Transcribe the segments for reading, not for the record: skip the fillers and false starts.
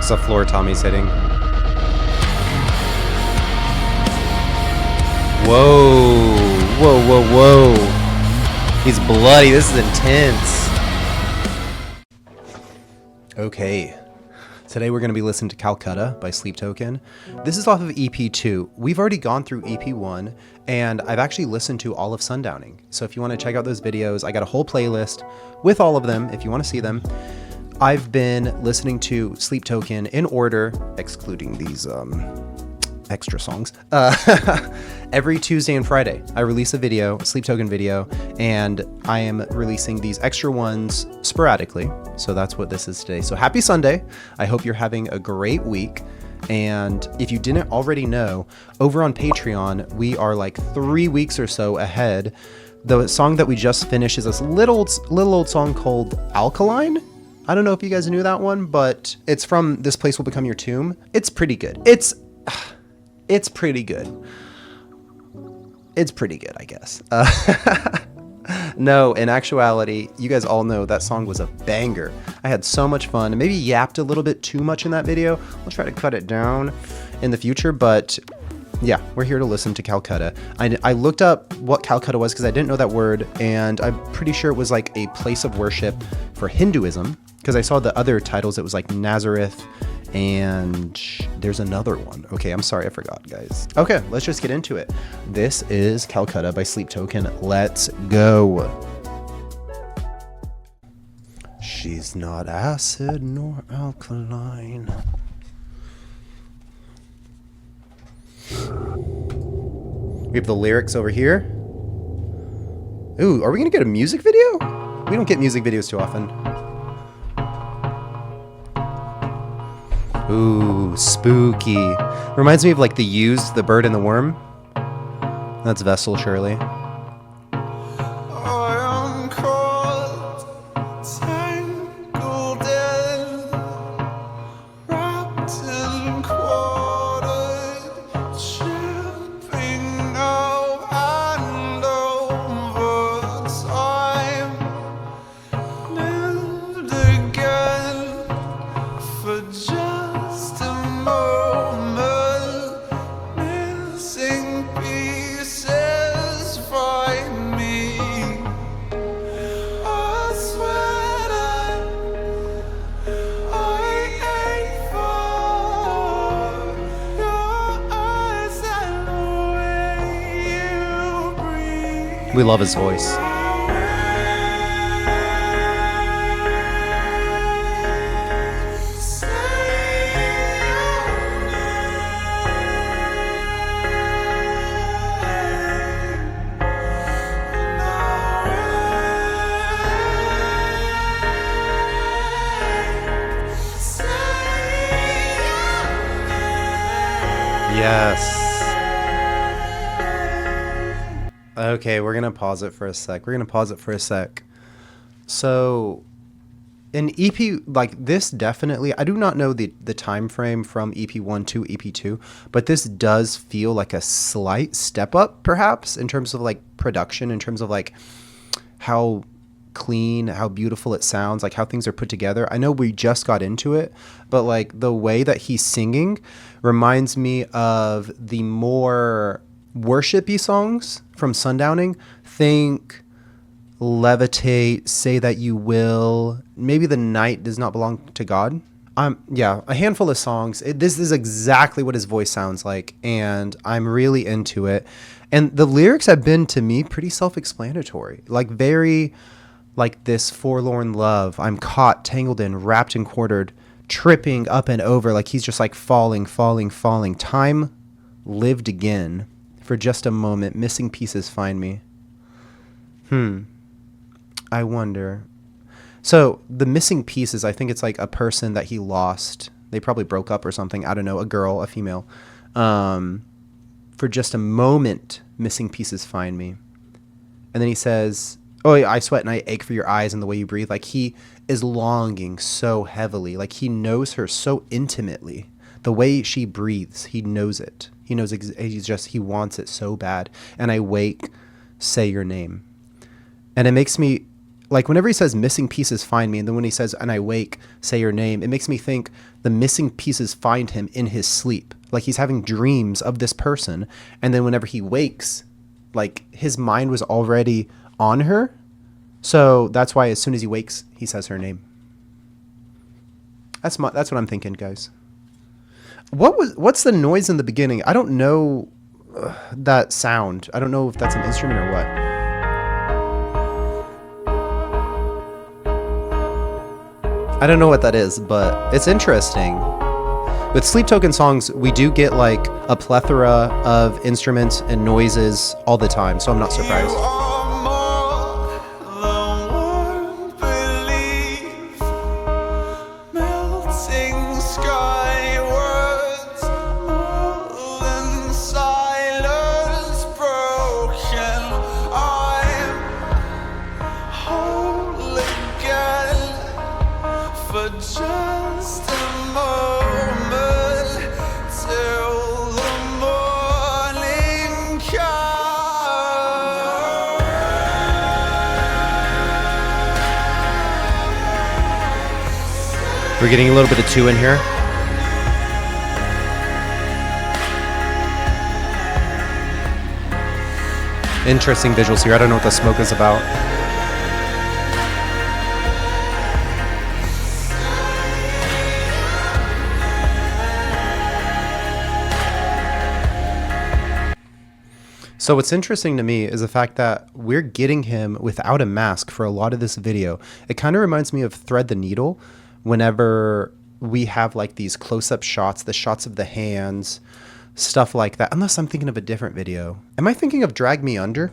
just a floor Tommy's hitting. Whoa. Whoa, whoa, whoa. He's bloody. This is intense. Okay. Today we're going to be listening to Calcutta by Sleep Token. This is off of EP 2. We've already gone through EP 1, and I've actually listened to all of Sundowning. So if you want to check out those videos, I got a whole playlist with all of them if you want to see them. I've been listening to Sleep Token in order, excluding these extra songs. Every Tuesday and Friday, I release a video, a Sleep Token video, and I am releasing these extra ones sporadically. So that's what this is today. So happy Sunday. I hope you're having a great week. And if you didn't already know, over on Patreon, we are like 3 weeks or so ahead. The song that we just finished is this little old song called Alkaline. I don't know if you guys knew that one, but it's from This Place Will Become Your Tomb. It's pretty good. It's pretty good. It's pretty good, I guess. No, in actuality, you guys all know that song was a banger. I had so much fun. Maybe yapped a little bit too much in that video. I'll try to cut it down in the future, but yeah, we're here to listen to Calcutta. I looked up what Calcutta was because I didn't know that word, and I'm pretty sure it was like a place of worship for Hinduism, because I saw the other titles. It was like Nazareth, and there's another one. Okay, I'm sorry, I forgot, guys. Okay, let's just get into it. This is Calcutta by Sleep Token. Let's go. She's not acid nor alkaline. We have the lyrics over here. Ooh, are we gonna get a music video? We don't get music videos too often. Ooh, spooky. Reminds me of like The Used, The Bird and the Worm. That's Vessel, surely. I am caught, tangled in, wrapped and quartered, tripping now and over time, lived again for just a moment, missing pieces find me. I swear that I ache for your eyes and the way you breathe. We love his voice. Yes. Okay, we're gonna pause it for a sec. So, in EP, like this definitely, I do not know the time frame from EP 1 to EP 2, but this does feel like a slight step up, perhaps, in terms of like production, in terms of like how clean, how beautiful it sounds, like how things are put together. I know we just got into it, but like the way that he's singing reminds me of the more worshipy songs from Sundowning. Think Levitate, Say That You Will, maybe The Night Does Not Belong to God. Yeah, a handful of songs. This is exactly what his voice sounds like, and I'm really into it. And the lyrics have been, to me, pretty self-explanatory. Like very like this forlorn love. I'm caught, tangled in, wrapped and quartered, tripping up and over. Like he's just like falling. Time lived again for just a moment. Missing pieces find me. I wonder. So the missing pieces, I think it's like a person that he lost. They probably broke up or something. I don't know. A girl, a female. For just a moment, missing pieces find me. And then he says, oh, yeah, I sweat and I ache for your eyes and the way you breathe. Like he is longing so heavily. Like he knows her so intimately. The way she breathes, he knows it. He knows he wants it so bad. And I wake, say your name. And it makes me, like whenever he says missing pieces find me, and then when he says and I wake, say your name, it makes me think the missing pieces find him in his sleep. Like he's having dreams of this person, and then whenever he wakes, like his mind was already on her. So that's why as soon as he wakes, he says her name. That's what I'm thinking, guys. What's the noise in the beginning? I don't know that sound. I don't know if that's an instrument or what. I don't know what that is, but it's interesting. With Sleep Token songs, we do get like a plethora of instruments and noises all the time, so I'm not surprised. You are more than one belief, melting skywards, more than silence broken. I'm whole again for just a moment till the morning comes. We're getting a little bit of 2 in here. Interesting visuals here. I don't know what the smoke is about. So what's interesting to me is the fact that we're getting him without a mask for a lot of this video. It kind of reminds me of Thread the Needle whenever we have like these close-up shots, the shots of the hands, stuff like that. Unless I'm thinking of a different video. Am I thinking of Drag Me Under?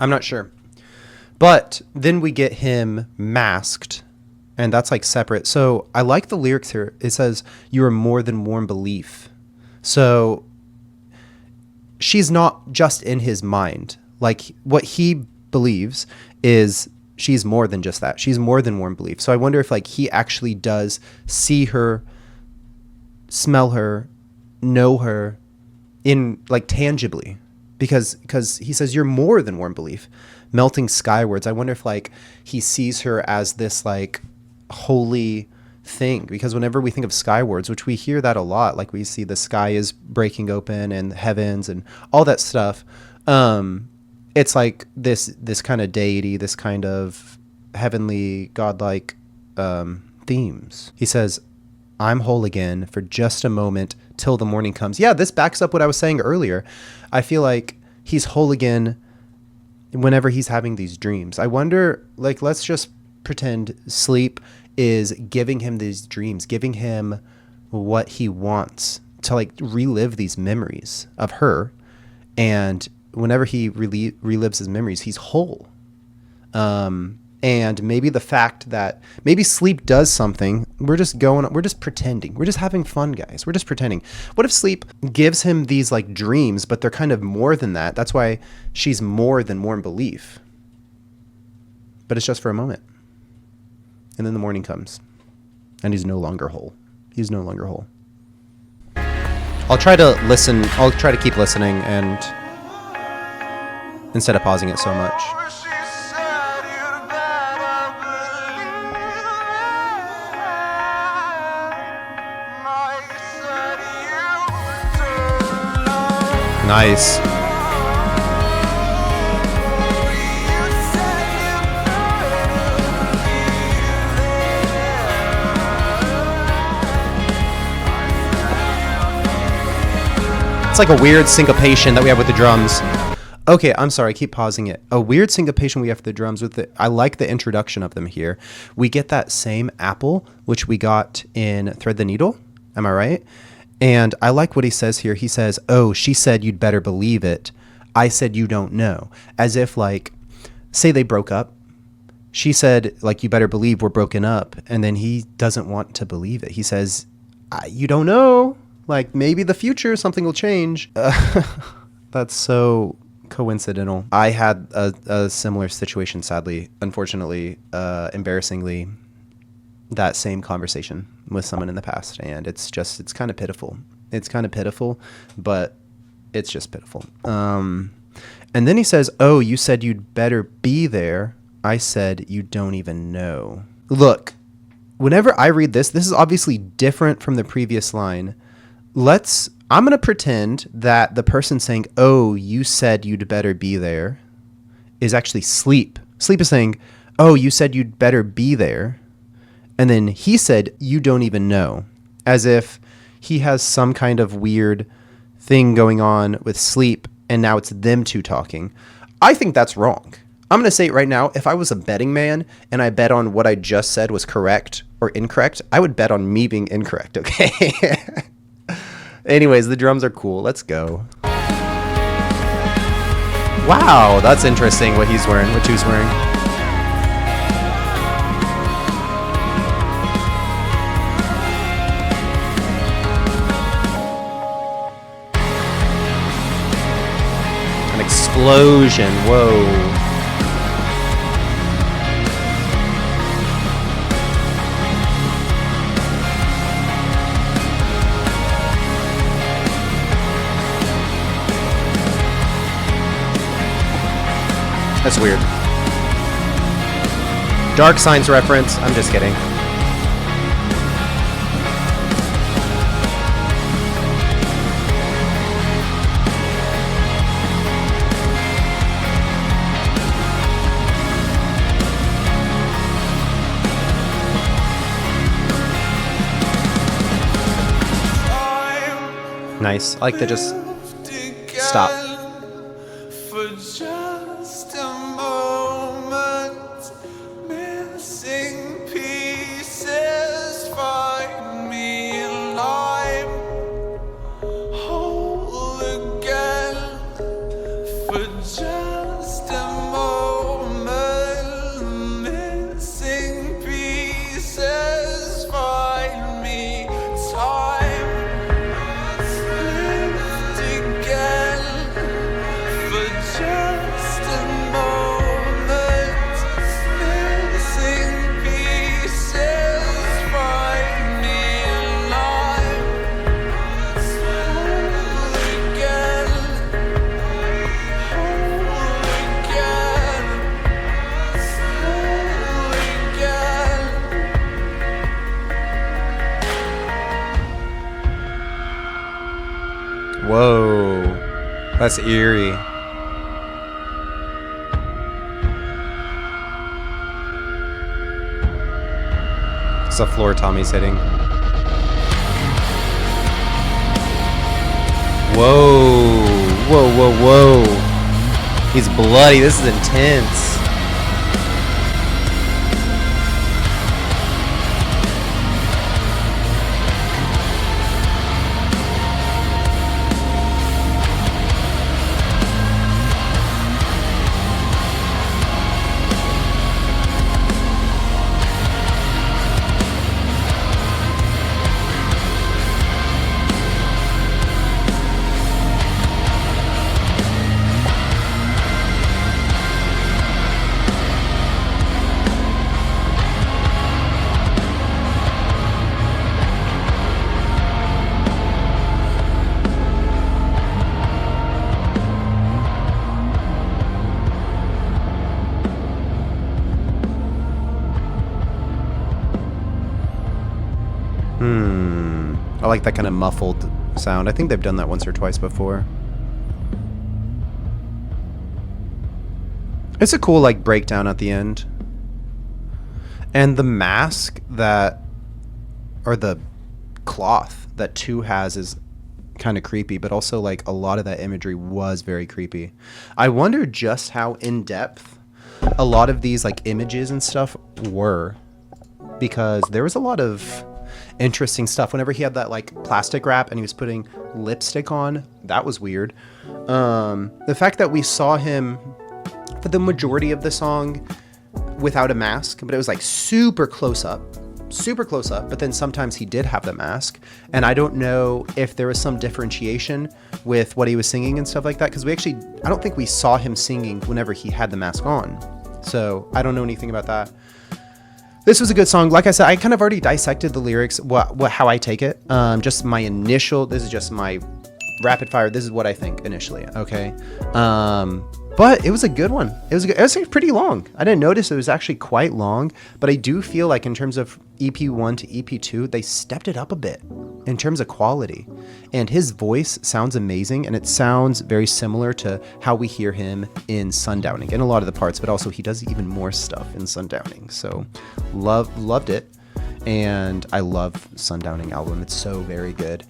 I'm not sure. But then we get him masked, and that's like separate. So I like the lyrics here. It says, "You are more than warm belief." So she's not just in his mind. Like what he believes is she's more than just that. She's more than warm belief. So I wonder if like he actually does see her, smell her, know her in like tangibly, because he says you're more than warm belief, melting skywards. I wonder if like he sees her as this like holy thing, because whenever we think of skywards, which we hear that a lot, like we see the sky is breaking open and heavens and all that stuff, it's like this kind of deity, this kind of heavenly godlike themes. He says, "I'm whole again for just a moment till the morning comes." Yeah, this backs up what I was saying earlier. I feel like he's whole again whenever he's having these dreams. I wonder, like, let's just pretend sleep is giving him these dreams, giving him what he wants to like relive these memories of her. And whenever he relives his memories, he's whole. And maybe the fact that maybe sleep does something, we're just pretending. We're just having fun, guys. We're just pretending. What if sleep gives him these like dreams, but they're kind of more than that? That's why she's more than warm belief. But it's just for a moment. And then the morning comes, and he's no longer whole. He's no longer whole. I'll try to listen. I'll try to keep listening, and instead of pausing it so much. She said you'd better believe it. Mike said you don't know. Nice. It's like a weird syncopation that we have with the drums. Okay, I'm sorry, I keep pausing it. A weird syncopation we have with the drums. I like the introduction of them here. We get that same apple, which we got in Thread the Needle. Am I right? And I like what he says here. He says, "Oh, she said you'd better believe it. I said you don't know." As if like, say they broke up. She said, like, "You better believe we're broken up." And then he doesn't want to believe it. He says, "You don't know. Like, maybe the future, something will change." That's so coincidental. I had a similar situation, sadly, unfortunately, embarrassingly, that same conversation with someone in the past. And it's kind of pitiful. It's kind of pitiful, but it's just pitiful. And then he says, "Oh, you said you'd better be there." I said you don't even know. Look, whenever I read this is obviously different from the previous line. I'm going to pretend that the person saying, oh, you said you'd better be there, is actually Sleep. Sleep is saying, oh, you said you'd better be there. And then he said, you don't even know. As if he has some kind of weird thing going on with Sleep, and now it's them two talking. I think that's wrong. I'm going to say it right now. If I was a betting man and I bet on what I just said was correct or incorrect, I would bet on me being incorrect, okay? Anyways, the drums are cool. Let's go. Wow, that's interesting what he's wearing, what she's wearing. An explosion, whoa. That's weird. Dark Signs reference. I'm just kidding. Nice. I like to just stop. For just a moment, missing pieces find me alive. Whole again. For just a moment, missing pieces find me. Time lived again. For just a moment, missing pieces find me alive. Whole again, Whoa. That's eerie. It's the floor Tommy's hitting. Whoa. Whoa, whoa, whoa. He's bloody. This is intense. I like that kind of muffled sound. I think they've done that once or twice before. It's a cool like breakdown at the end. And the mask that, or the cloth that 2 has is kind of creepy, but also like a lot of that imagery was very creepy. I wonder just how in depth a lot of these like images and stuff were, because there was a lot of interesting stuff. Whenever he had that like plastic wrap and he was putting lipstick on, that was weird. The fact that we saw him for the majority of the song without a mask, but it was like super close up, but then sometimes he did have the mask, and I don't know if there was some differentiation with what he was singing and stuff like that, because I don't think we saw him singing whenever he had the mask on, so I don't know anything about that. This was a good song. Like I said, I kind of already dissected the lyrics, how I take it. Just my initial, this is just my rapid fire. This is what I think initially. Okay. But it was a good one. It was pretty long. I didn't notice it was actually quite long, but I do feel like in terms of EP1 to EP2, they stepped it up a bit in terms of quality. And his voice sounds amazing, and it sounds very similar to how we hear him in Sundowning in a lot of the parts, but also he does even more stuff in Sundowning. So loved it. And I love Sundowning album. It's so very good.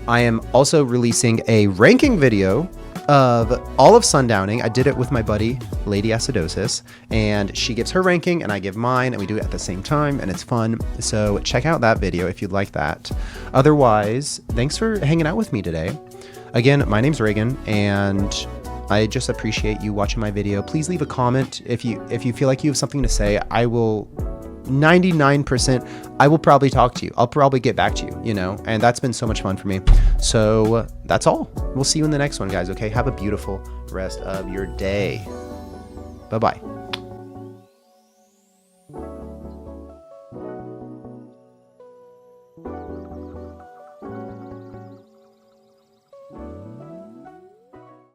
I am also releasing a ranking video of all of Sundowning. I did it with my buddy, Lady Acidosis, and she gives her ranking and I give mine, and we do it at the same time, and it's fun. So check out that video if you'd like that. Otherwise, thanks for hanging out with me today. Again, my name's Reagan, and I just appreciate you watching my video. Please leave a comment if you feel like you have something to say. I will 99%, I will probably talk to you. I'll probably get back to you, you know, and that's been so much fun for me. So that's all. We'll see you in the next one, guys. Okay. Have a beautiful rest of your day. Bye-bye.